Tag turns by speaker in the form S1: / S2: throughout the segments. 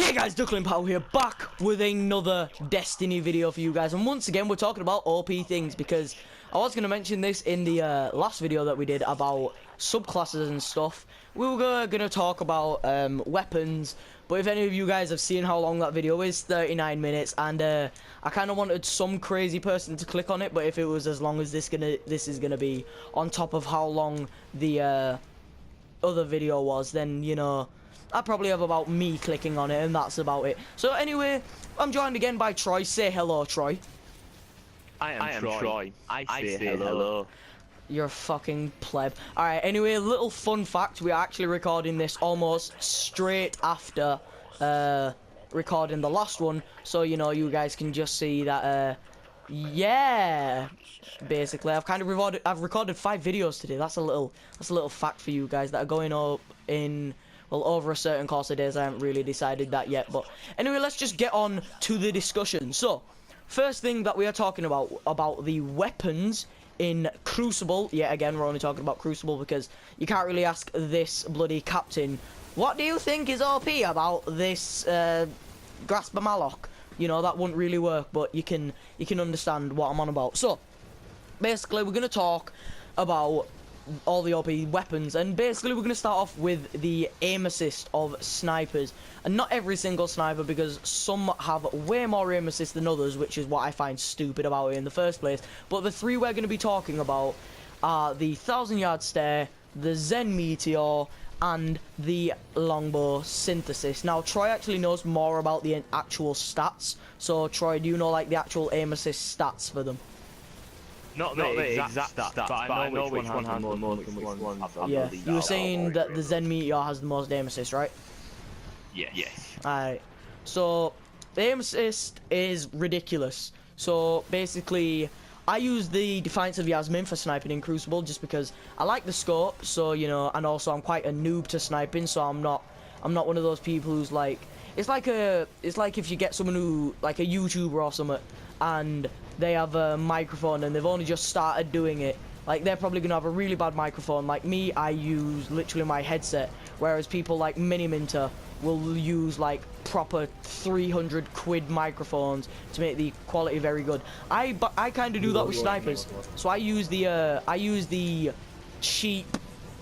S1: Hey guys, Duckling Pow here, back with another Destiny video for you guys, and once again we're talking about OP things, because I was going to mention this in the last video that we did about subclasses and stuff. We were going to talk about weapons, but if any of you guys have seen how long that video is, 39 minutes, and I kind of wanted some crazy person to click on it, but if it was as long as this is gonna be on top of how long the other video was, then you know I probably have about me clicking on it, and that's about it. So anyway, I'm joined again by Troy. Say hello, Troy.
S2: I am Troy. I say hello.
S1: You're a fucking pleb. Alright, anyway, a little fun fact. We're actually recording this almost straight after recording the last one. So, you know, you guys can just see that, yeah. Basically, I've recorded 5 videos today. That's a little fact for you guys that are going up in... well, over a certain course of days. I haven't really decided that yet, but anyway, let's just get on to the discussion. So, first thing that we are talking about the weapons in Crucible. Yet again, we're only talking about Crucible because you can't really ask this bloody captain, what do you think is OP about this Grasper Malloc? You know, that wouldn't really work, but you can understand what I'm on about. So, basically, we're going to talk about all the OP weapons, and basically we're going to start off with the aim assist of snipers, and not every single sniper, because some have way more aim assist than others, which is what I find stupid about it in the first place. But the 3 we're going to be talking about are the 1000-yard stare, the Zen Meteor, and the longbow synthesis. Now Troy actually knows more about the actual stats, so Troy, do you know like the actual aim assist stats for them?
S2: Not the exact stats, but I know which one has the most and which one has the
S1: yeah,
S2: least.
S1: you were saying that the Zen Meteor has the most aim assist, right?
S2: Yes.
S1: Alright, so the aim assist is ridiculous. So basically, I use the Defiance of Yasmin for sniping in Crucible just because I like the scope. So you know, and also I'm quite a noob to sniping, so I'm not one of those people who's like, it's like if you get someone who, like a YouTuber or something, and they have a microphone and they've only just started doing it. Like, they're probably gonna have a really bad microphone. Like me, I use literally my headset, whereas people like Miniminter will use like proper 300 quid microphones to make the quality very good. I kind of do that with snipers. So I use the cheap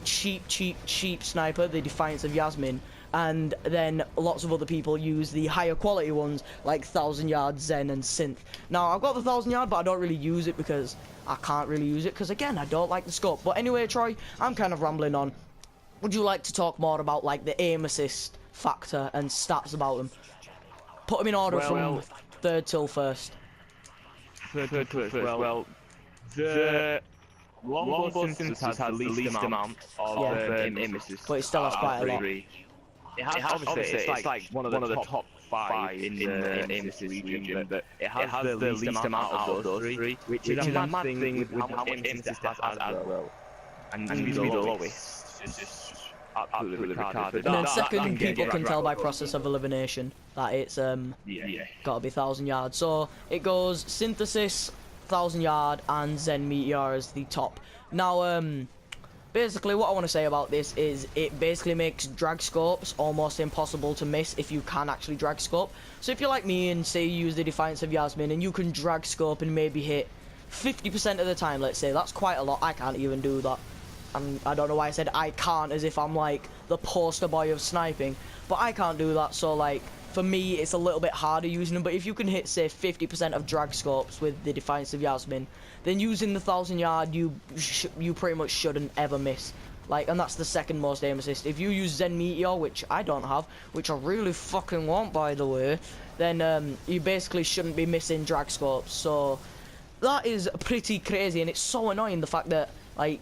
S1: sniper, the Defiance of Yasmin, and then lots of other people use the higher quality ones like 1000-yard Zen and Synth. Now I've got the 1000-yard, but I don't really use it because I can't really use it because, again, I don't like the scope. But anyway, Troy, I'm kind of rambling on. Would you like to talk more about like the aim assist factor and stats about them? Put them in order from third till first.
S2: Third till first. Well, the longbow synthesis has the least amount of aim assist,
S1: but it still has quite a lot.
S2: It has, obviously, it's like one of the top 5 in the aim assist region, but it has the least amount of those 3, which is a mad thing with how much aim assist it has as well. And to be the lowest is just absolutely retarded.
S1: And then second, people can tell by process of elimination that it's gotta be 1000 yards. So it goes synthesis, 1000 yard, and Zen Meteor as the top. Now basically what I want to say about this is it basically makes drag scopes almost impossible to miss if you can actually drag scope. So if you're like me and say you use the Defiance of Yasmin and you can drag scope and maybe hit 50% of the time, let's say, that's quite a lot. I can't even do that. And I don't know why I said I can't as if I'm like the poster boy of sniping, but I can't do that. So like for me it's a little bit harder using them. But if you can hit say 50% of drag scopes with the Defiance of Yasmin, then using the 1000-yard you pretty much shouldn't ever miss. Like, and that's the second most aim assist. If you use Zen Meteor, which I don't have, which I really fucking want by the way, then you basically shouldn't be missing drag scopes. So that is pretty crazy, and it's so annoying the fact that like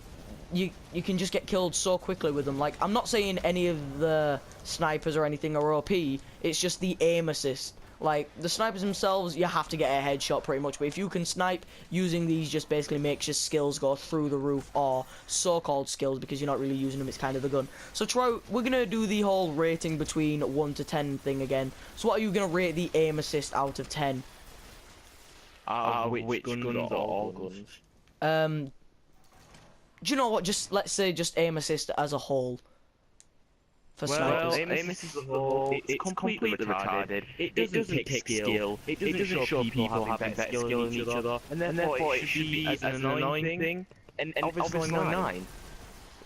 S1: you can just get killed so quickly with them. Like, I'm not saying any of the snipers or anything are OP, it's just the aim assist. Like, the snipers themselves, you have to get a headshot pretty much, but if you can snipe, using these just basically makes your skills go through the roof, or so-called skills, because you're not really using them, it's kind of the gun. So Troy, we're gonna do the whole rating between 1 to 10 thing again. So what are you gonna rate the aim assist out of 10?
S2: Which guns or all guns?
S1: Do you know what, just let's say just aim assist as a whole. for snipers.
S2: It misses the hole. It's completely retarded. It doesn't take skill. It doesn't show people having better skill than each other. And therefore, it should be as an annoying thing. And obviously 9.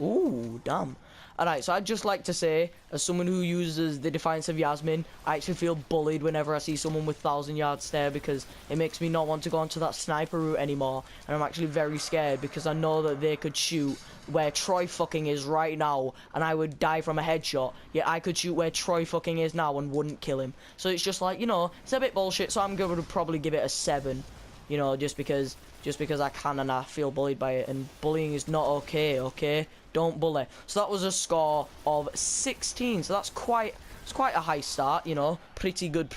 S1: Ooh, damn. Alright, so I'd just like to say, as someone who uses the Defiance of Yasmin, I actually feel bullied whenever I see someone with 1,000-yard stare, because it makes me not want to go onto that sniper route anymore, and I'm actually very scared because I know that they could shoot where Troy fucking is right now, and I would die from a headshot, yet I could shoot where Troy fucking is now and wouldn't kill him. So it's just like, you know, it's a bit bullshit, so I'm going to probably give it a 7, you know, just because I can and I feel bullied by it, and bullying is not okay, okay? Don't bully. So that was a score of 16, so it's quite a high start, you know. Pretty good.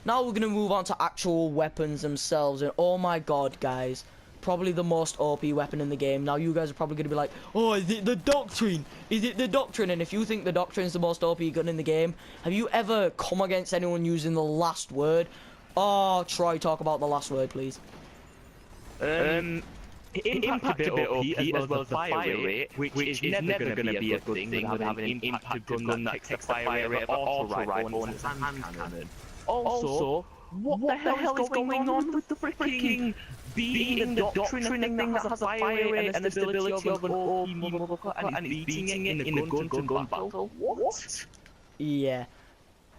S1: Now we're gonna move on to actual weapons themselves, and oh my god, guys, probably the most OP weapon in the game. Now you guys are probably gonna be like, oh, is it the Doctrine? Is it the Doctrine? And if you think the Doctrine is the most OP gun in the game, have you ever come against anyone using the last word? Oh, Troy, talk about the last word, please.
S2: Impact a bit OP as well as the fire rate, which is never going to be a good thing with having an impact gun that takes the fire rate of an auto rifle and hand cannon. Also, what the hell is going on with the freaking beating the Doctrine thing that has a fire rate and the stability of an OP motherfucker and it's beating it in a gun-to-gun battle? What?
S1: Yeah.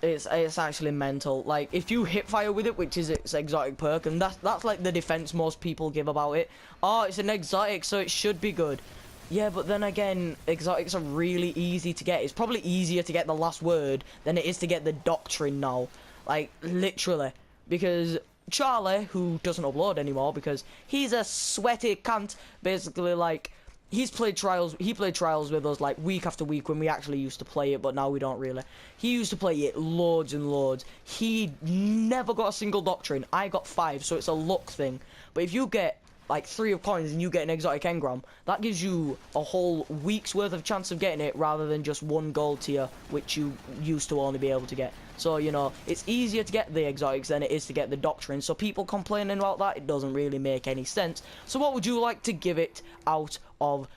S1: It's actually mental. Like, if you hip fire with it, which is its exotic perk, and that's like the defense most people give about it. Oh, it's an exotic, so it should be good. Yeah, but then again, exotics are really easy to get. It's probably easier to get the last word than it is to get the Doctrine now. Like, literally. Because Charlie, who doesn't upload anymore because he's a sweaty cunt, basically, like, he played trials with us like week after week when we actually used to play it, but now we don't really. He used to play it loads and loads. He never got a single Doctrine. I got 5, so it's a luck thing. But if you get like 3 of coins and you get an exotic engram, that gives you a whole week's worth of chance of getting it rather than just 1 gold tier, which you used to only be able to get. So, you know, it's easier to get the exotics than it is to get the Doctrine. So people complaining about that, it doesn't really make any sense. So what would you like to give it out of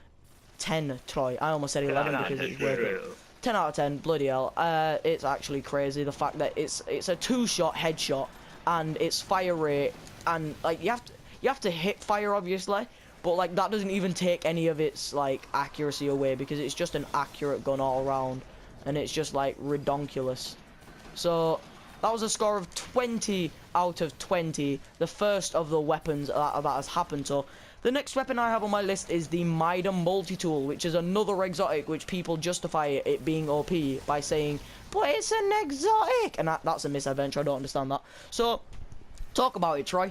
S1: 10, Troy? I almost said 11 because it's worth it. 10 out of 10, bloody hell. It's actually crazy, the fact that it's a 2-shot headshot, and it's fire rate, and like you have to hit fire, obviously, but like that doesn't even take any of its like accuracy away because it's just an accurate gun all around, and it's just like redonkulous. So that was a score of 20 out of 20, the first of the weapons that has happened. So the next weapon I have on my list is the Mida multi-tool, which is another exotic which people justify it being OP by saying, but it's an exotic, and that's a misadventure. I don't understand that. So talk about it, Troy.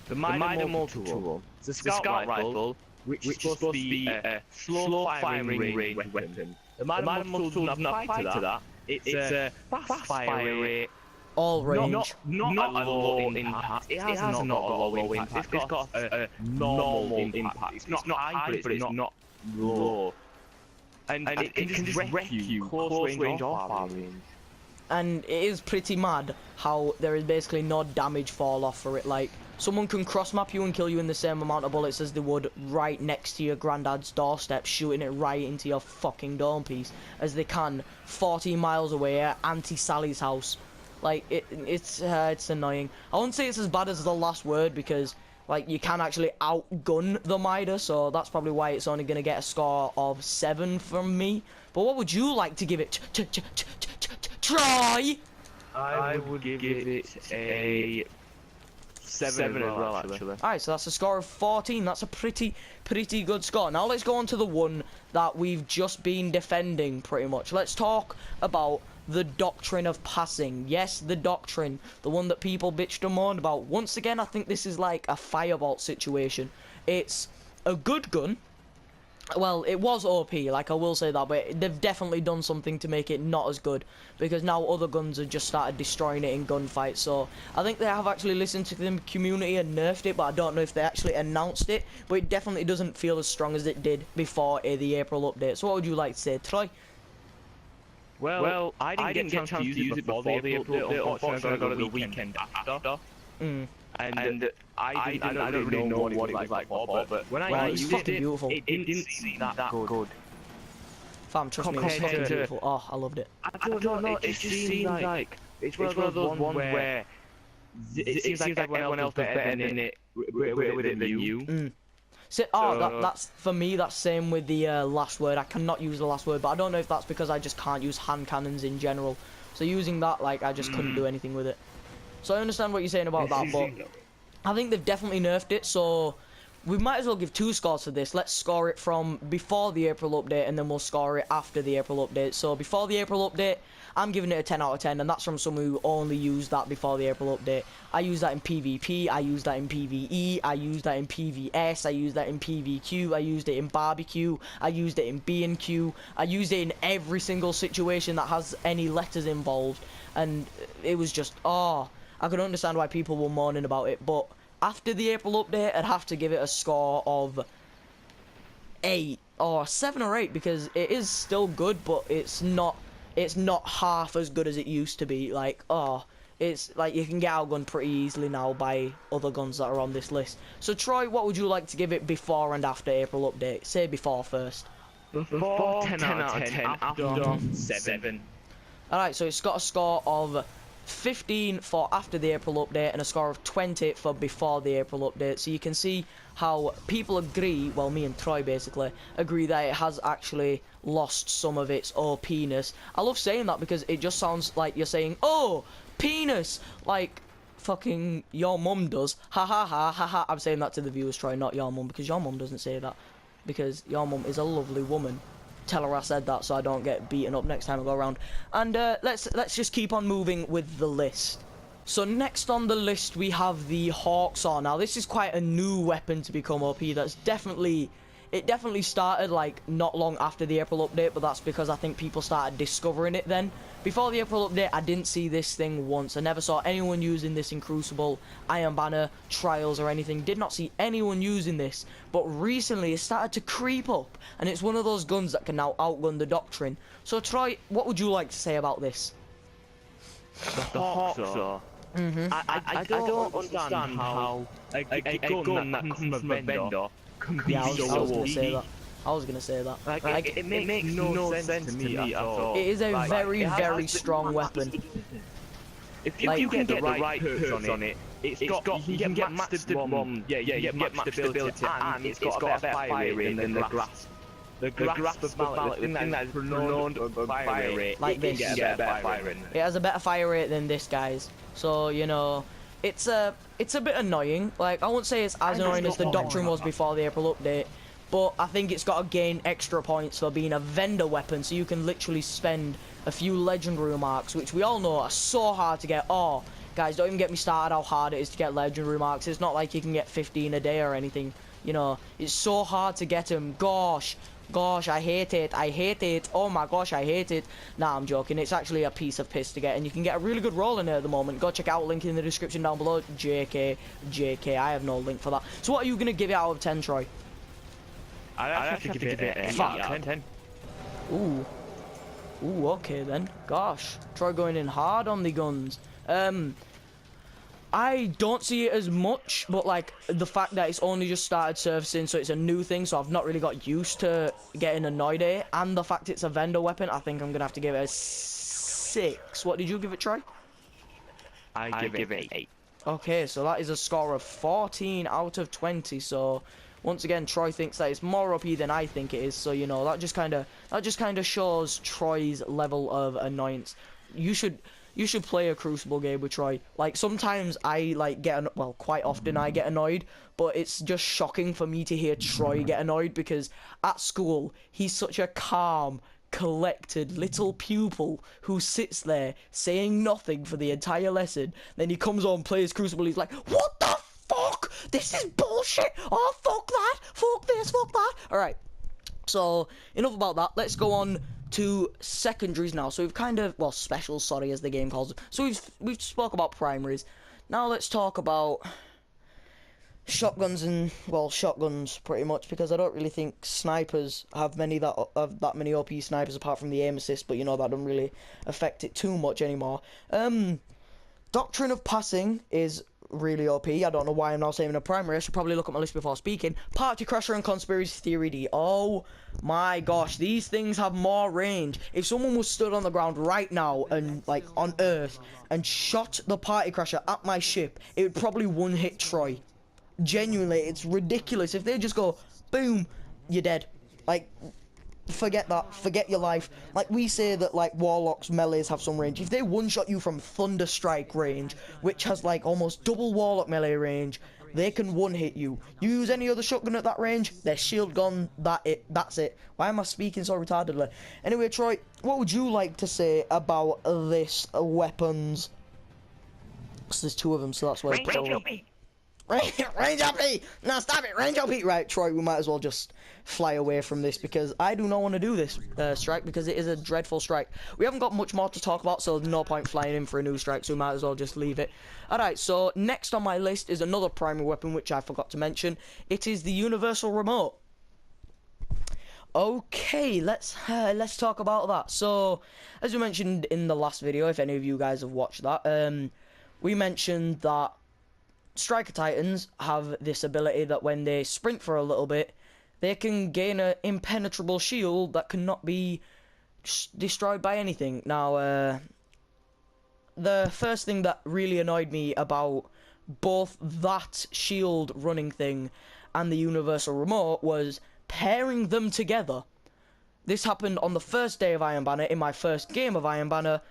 S2: The Mida multi-tool. It's a scout rifle which is supposed to be a slow firing range weapon. The Mida multi-tool does not apply to that. It's a fast fire rate.
S1: All range.
S2: Not a low impact. It has not a low impact. It's got a normal impact. It's not high, but it's not low. And it can just wreck you close range or far range.
S1: And it is pretty mad how there is basically no damage fall off for it. Like, someone can cross map you and kill you in the same amount of bullets as they would right next to your granddad's doorstep, shooting it right into your fucking dome piece, as they can 14 miles away at Auntie Sally's house. Like, it's annoying. I wouldn't say it's as bad as the last word because, like, you can actually outgun the Mida, so that's probably why it's only gonna get a score of 7 from me. But what would you like to give it? Try.
S2: I would give it a 7 as well, actually.
S1: Alright, so that's a score of 14. That's a pretty good score. Now let's go on to the one that we've just been defending, pretty much. Let's talk about the Doctrine of Passing. Yes, the Doctrine. The one that people bitched and moaned about. Once again, I think this is like a firebolt situation. It's a good gun. Well, it was OP, like I will say that, but they've definitely done something to make it not as good, because now other guns have just started destroying it in gunfights. So I think they have actually listened to the community and nerfed it, but I don't know if they actually announced it. But it definitely doesn't feel as strong as it did before the April update. So what would you like to say, Troy?
S2: Well, I didn't get a chance to use it before the April update. Unfortunately, I got it the weekend after. And I don't really know what it was like before, but when I used it, it didn't seem that good.
S1: Fam, trust me, it was fucking beautiful. Oh, I loved it.
S2: I don't know. It just seems like it's one of those ones where it seems like everyone else does better than it with it than you.
S1: So, that's for me. That's same with the last word. I cannot use the last word, but I don't know if that's because I just can't use hand cannons in general. So using that, like, I just couldn't do anything with it. So I understand what you're saying about that, but I think they've definitely nerfed it. So we might as well give 2 scores for this. Let's score it from before the April update, and then we'll score it after the April update. So before the April update, I'm giving it a 10 out of 10, and that's from someone who only used that before the April update. I use that in PvP, I use that in PvE, I use that in PvS, I use that in PvQ, I used it in barbecue, I used it in B&Q, I used it in every single situation that has any letters involved, and it was just, I could understand why people were moaning about it, but after the April update, I'd have to give it a score of 8 or 7 or 8, because it is still good, but it's not half as good as it used to be. Like, it's like you can get outgunned pretty easily now by other guns that are on this list. So Troy, what would you like to give it before and after April update? Say before first.
S2: Before 10 out of 10, after 7.
S1: Alright, so it's got a score of 15 for after the April update and a score of 20 for before the April update. So you can see how people agree, well, me and Troy basically agree, that it has actually lost some of its OP-ness. I love saying that because it just sounds like you're saying, oh, penis, like fucking your mum does. Ha ha ha ha ha. I'm saying that to the viewers, Troy, not your mum, because your mum doesn't say that, because your mum is a lovely woman. Tell her I said that so I don't get beaten up next time I go around. And let's just keep on moving with the list. So next on the list we have the Kfchow. Now this is quite a new weapon to become OP. That's definitely started like not long after the April update, but that's because I think people started discovering it then. Before the April update, I didn't see this thing once. I never saw anyone using this in Crucible, Iron Banner, Trials or anything. Did not see anyone using this, but recently it started to creep up, and it's one of those guns that can now outgun the Doctrine. So Troy, what would you like to say about this?
S2: The Kfchow. I don't understand how a gun that comes from a vendor can be so OP.
S1: I was gonna say that.
S2: Like, it makes no sense to me at all.
S1: It is a very strong weapon.
S2: If you can get the right perks on it, you can get max stability, and it's got a better fire rate than the grasp. The grasp of mallet, the thing that is renowned for fire rate,
S1: like this.
S2: It
S1: has a better fire rate than this, guys. So, you know, it's a bit annoying. Like, I won't say it's as annoying as the Doctrine was before the April update, but I think it's got to gain extra points for being a vendor weapon, so you can literally spend a few legendary marks, which we all know are so hard to get. Oh, guys, don't even get me started how hard it is to get legendary marks. It's not like you can get 15 a day or anything. You know, it's so hard to get them. Gosh, I hate it. Oh my gosh, I hate it. Nah, I'm joking. It's actually a piece of piss to get, and you can get a really good roll in it at the moment. Go check out, link in the description down below. JK, I have no link for that. So what are you going to give it out of 10, Troy?
S2: I'd have to give it an 8 out of 10.
S1: Ooh, okay then. Gosh, Troy going in hard on the guns. I don't see it as much, but like the fact that it's only just started surfacing, so it's a new thing, so I've not really got used to getting annoyed at it, and the fact it's a vendor weapon, I think I'm gonna have to give it a 6. What did you give it, Troy?
S2: I give it 8.
S1: Okay, so that is a score of 14 out of 20. So once again, Troy thinks that it's more OP than I think it is. So you know, that just kind of shows Troy's level of annoyance. You should play a Crucible game with Troy. Like, sometimes I like quite often I get annoyed, but it's just shocking for me to hear Troy get annoyed, because at school he's such a calm, collected little pupil who sits there saying nothing for the entire lesson. Then he comes on, plays Crucible, he's like, what the fuck? This is bullshit. Oh, fuck that. Fuck this, fuck that. Alright, so enough about that. Let's go on to secondaries now. So we've kind of, well, specials, sorry, as the game calls them. So we've spoke about primaries. Now let's talk about shotguns, and well, shotguns pretty much, because I don't really think snipers have many OP snipers apart from the aim assist, but you know, that doesn't really affect it too much anymore. Doctrine of passing is really OP. I don't know why I'm not saving a primary. I should probably look at my list before speaking. Party Crasher and Conspiracy Theory D. Oh my gosh, these things have more range. If someone was stood on the ground right now and like on Earth and shot the Party Crasher at my ship, it would probably one-hit Troy. Genuinely, it's ridiculous. If they just go boom, you're dead. Like, forget that, forget your life. Like, we say that like warlocks melees have some range. If they one-shot you from thunder strike range, which has like almost double warlock melee range, they can one-hit you. You use any other shotgun at that range, their shield gone, that's it. Why am I speaking so retardedly? Anyway, Troy, what would you like to say about this weapons? So there's two of them, so that's why it's Range OP! No, stop it! Range OP! Right, Troy, we might as well just fly away from this because I do not want to do this strike because it is a dreadful strike. We haven't got much more to talk about, so there's no point flying in for a new strike, so we might as well just leave it. Alright, so next on my list is another primary weapon which I forgot to mention. It is the universal remote. Okay, let's talk about that. So, as we mentioned in the last video, if any of you guys have watched that, we mentioned that Striker Titans have this ability that when they sprint for a little bit, they can gain an impenetrable shield that cannot be destroyed by anything. Now, the first thing that really annoyed me about both that shield running thing and the universal remote was pairing them together. This happened on the first day of Iron Banner. In my first game of Iron Banner,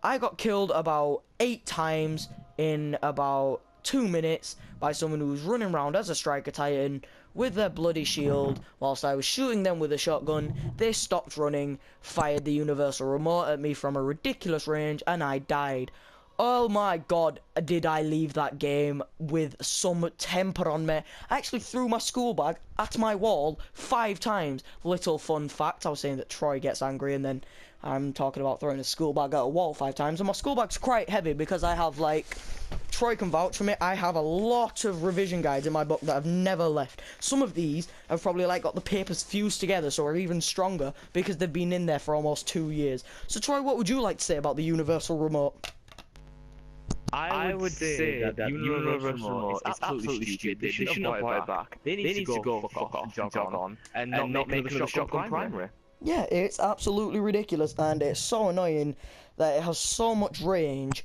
S1: I got killed about 8 times in about 2 minutes by someone who was running around as a Striker Titan with their bloody shield whilst I was shooting them with a shotgun. They stopped running, fired the universal remote at me from a ridiculous range, and I died. Oh my god, did I leave that game with some temper on me. I actually threw my school bag at my wall 5 times. Little fun fact, I was saying that Troy gets angry and then I'm talking about throwing a school bag at a wall 5 times, and my school bag's quite heavy because I have, like, Troy can vouch for me, I have a lot of revision guides in my book that I've never left. Some of these have probably, like, got the papers fused together so are even stronger because they've been in there for almost 2 years. So, Troy, what would you like to say about the universal remote?
S2: I would say that the universal remote is absolutely stupid. They shouldn't have brought it back. They need to go fuck off and jog on and not make the shotgun primary.
S1: Yeah, it's absolutely ridiculous, and it's so annoying that it has so much range,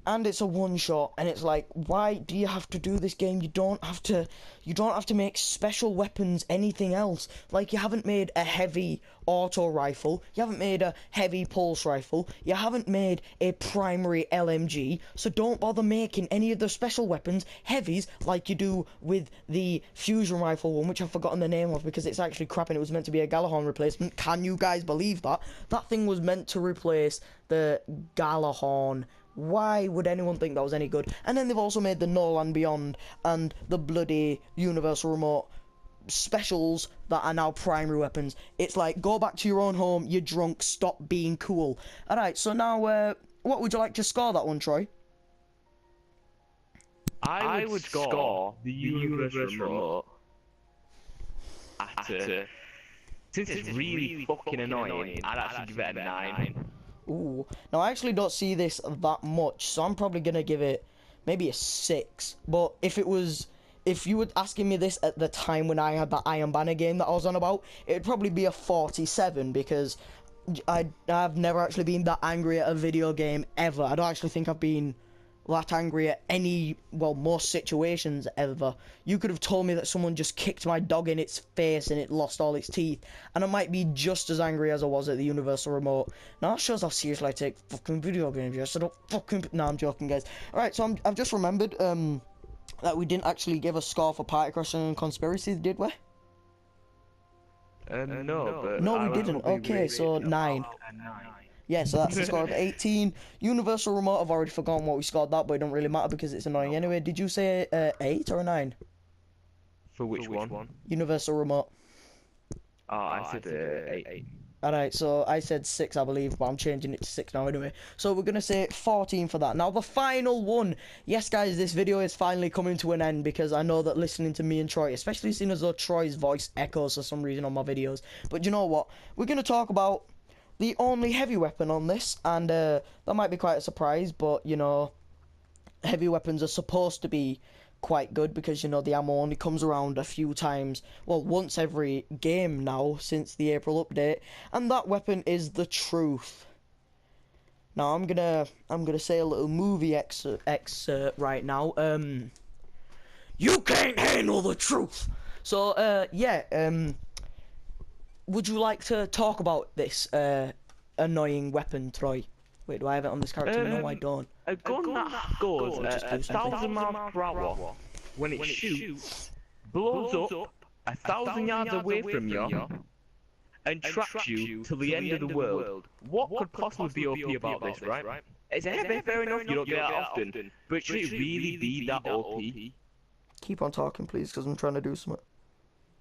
S1: and it's a one-shot, and it's like, why do you have to do this game? You don't have to make special weapons anything else. Like, you haven't made a heavy auto rifle, you haven't made a heavy pulse rifle, you haven't made a primary LMG, so don't bother making any of the special weapons heavies like you do with the fusion rifle one, which I've forgotten the name of because it's actually crap and it was meant to be a Galahorn replacement. Can you guys believe that? That thing was meant to replace the Galahorn. Why would anyone think that was any good? And then they've also made the No Land Beyond and the bloody universal remote specials that are now primary weapons. It's like, go back to your own home, you're drunk, stop being cool. Alright, so now, what would you like to score that one, Troy?
S2: I would score the universal remote since it's really fucking annoying, I'd actually give it a 9.
S1: Ooh. Now, I actually don't see this that much, so I'm probably going to give it maybe a 6. But if you were asking me this at the time when I had that Iron Banner game that I was on about, it'd probably be a 47 because I've never actually been that angry at a video game ever. I don't actually think I've been that angry at most situations ever. You could have told me that someone just kicked my dog in its face and it lost all its teeth, and I might be just as angry as I was at the universal remote. Now that shows how seriously I take fucking video games. Yes, I don't fucking... No, I'm joking, guys. Alright, so I've just remembered that we didn't actually give a score for Party Crasher and Conspiracy, did we?
S2: No,
S1: we didn't. Okay, so 9. Yeah, so that's the score of 18. Universal remote, I've already forgotten what we scored that, but it don't really matter because it's annoying anyway. Did you say 8 or a 9?
S2: For which one?
S1: Universal remote.
S2: Oh, I said 8.
S1: Alright, so I said 6, I believe, but I'm changing it to 6 now anyway. So we're going to say 14 for that. Now, the final one. Yes, guys, this video is finally coming to an end because I know that listening to me and Troy, especially seeing as though Troy's voice echoes for some reason on my videos. But you know what? We're going to talk about the only heavy weapon on this, and that might be quite a surprise, but, you know, heavy weapons are supposed to be quite good because, you know, the ammo only comes around a few times, well, once every game now since the April update, and that weapon is the truth. Now I'm gonna say a little movie excerpt right now. You can't handle the truth. So would you like to talk about this annoying weapon, Troy? Wait, do I have it on this character? No, I don't.
S2: A gun that goes at 1,000 miles per hour, when it shoots, blows up 1,000 yards away from you, and tracks you till the end of the world. What could possibly be OP about this, right? It's heavy, fair enough, you don't get it often, but should it really be that OP?
S1: Keep on talking, please, because I'm trying to do something.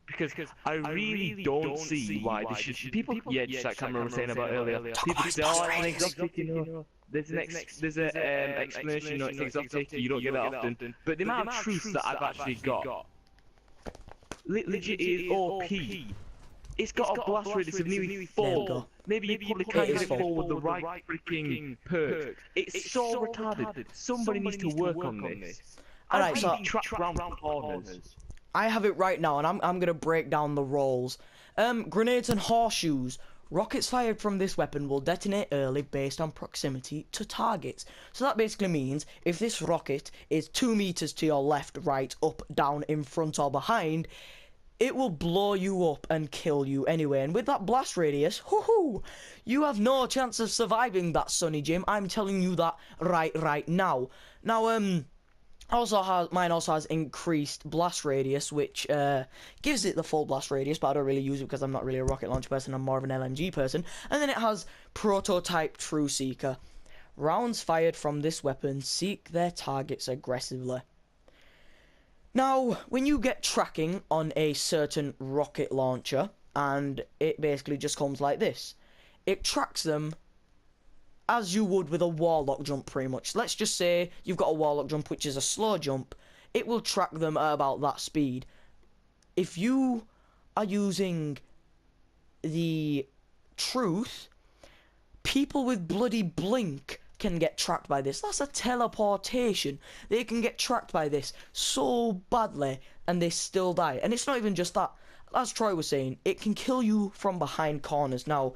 S2: Because I really don't see why this should. People, yeah, just like Cameron was saying about earlier. People say, "Oh, it's an exotic, you know." There's an explanation, you know, it's exotic. You don't get that often. But the amount of truth that I've actually got, legit is OP. It's got a blast radius of nearly 4. Maybe you probably can't get it 4 with the right freaking perk. It's so retarded. Somebody needs to work on this.
S1: Alright, so
S2: trapped round corners.
S1: I have it right now, and I'm gonna break down the roles. Grenades and horseshoes. Rockets fired from this weapon will detonate early based on proximity to targets. So that basically means if this rocket is 2 meters to your left, right, up, down, in front or behind, it will blow you up and kill you anyway. And with that blast radius, woohoo, you have no chance of surviving that, Sonny Jim. I'm telling you that right now. Now, mine also has increased blast radius, which gives it the full blast radius, but I don't really use it because I'm not really a rocket launch person, I'm more of an LMG person. And then it has prototype True Seeker. Rounds fired from this weapon seek their targets aggressively. Now, when you get tracking on a certain rocket launcher, and it basically just comes like this, it tracks them as you would with a warlock jump, pretty much. Let's just say you've got a warlock jump, which is a slow jump. It will track them at about that speed. If you are using the truth, people with bloody blink can get tracked by this. That's a teleportation. They can get tracked by this so badly, and they still die. And it's not even just that. As Troy was saying, it can kill you from behind corners. Now,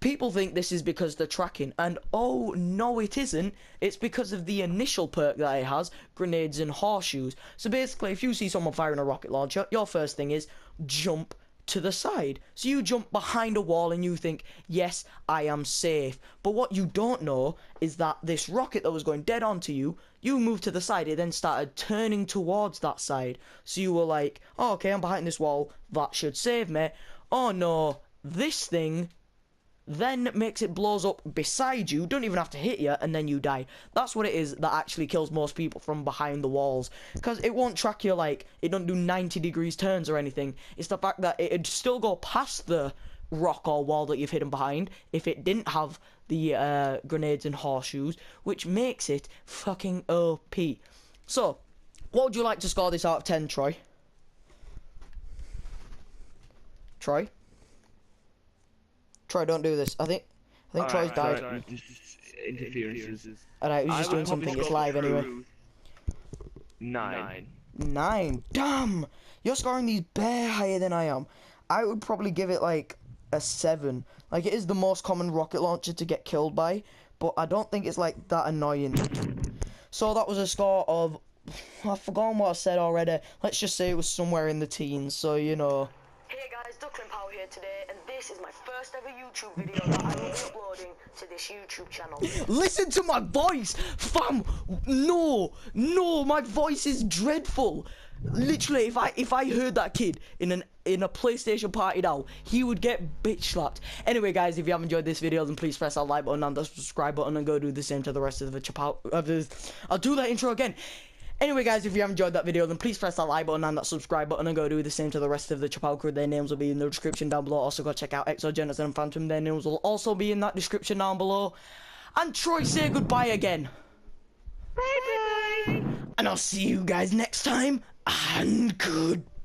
S1: people think this is because they're tracking, and oh no, it isn't. It's because of the initial perk that it has, grenades and horseshoes. So basically, if you see someone firing a rocket launcher, your first thing is jump to the side. So you jump behind a wall and you think, yes, I am safe. But what you don't know is that this rocket that was going dead onto you, you moved to the side, it then started turning towards that side. So you were like, oh, okay, I'm behind this wall, that should save me. Oh no, this thing then makes it blows up beside you, don't even have to hit you, and then you die. That's what it is that actually kills most people from behind the walls, because it won't track you, like, it don't do 90 degrees turns or anything. It's the fact that it'd still go past the rock or wall that you've hidden behind if it didn't have the grenades and horseshoes, which makes it fucking OP. So, what would you like to score this out of 10, Troy? Troy, don't do this. I think Troy's died.
S2: Interferences.
S1: Alright, he's just doing something. It's live anyway.
S2: 9.
S1: 9. Damn! You're scoring these bare higher than I am. I would probably give it like a 7. Like, it is the most common rocket launcher to get killed by, but I don't think it's like that annoying. So that was a score of, I've forgotten what I said already. Let's just say it was somewhere in the teens, so you know.
S3: Hey guys, Chapow here today, and this is my first ever YouTube video that I will be uploading to this YouTube channel.
S1: Listen to my voice, fam. No, my voice is dreadful. Literally, if I heard that kid in a PlayStation party now, he would get bitch slapped. Anyway, guys, if you have enjoyed this video, then please press that like button and the subscribe button, and go do the same to the rest of the Chapow. I'll do that intro again. Anyway, guys, if you have enjoyed that video, then please press that like button and that subscribe button, and go do the same to the rest of the Chapow crew. Their names will be in the description down below. Also, go check out ExoGenerzon and Phantom. Their names will also be in that description down below. And Troy, say goodbye again.
S3: Bye bye.
S1: And I'll see you guys next time. And goodbye.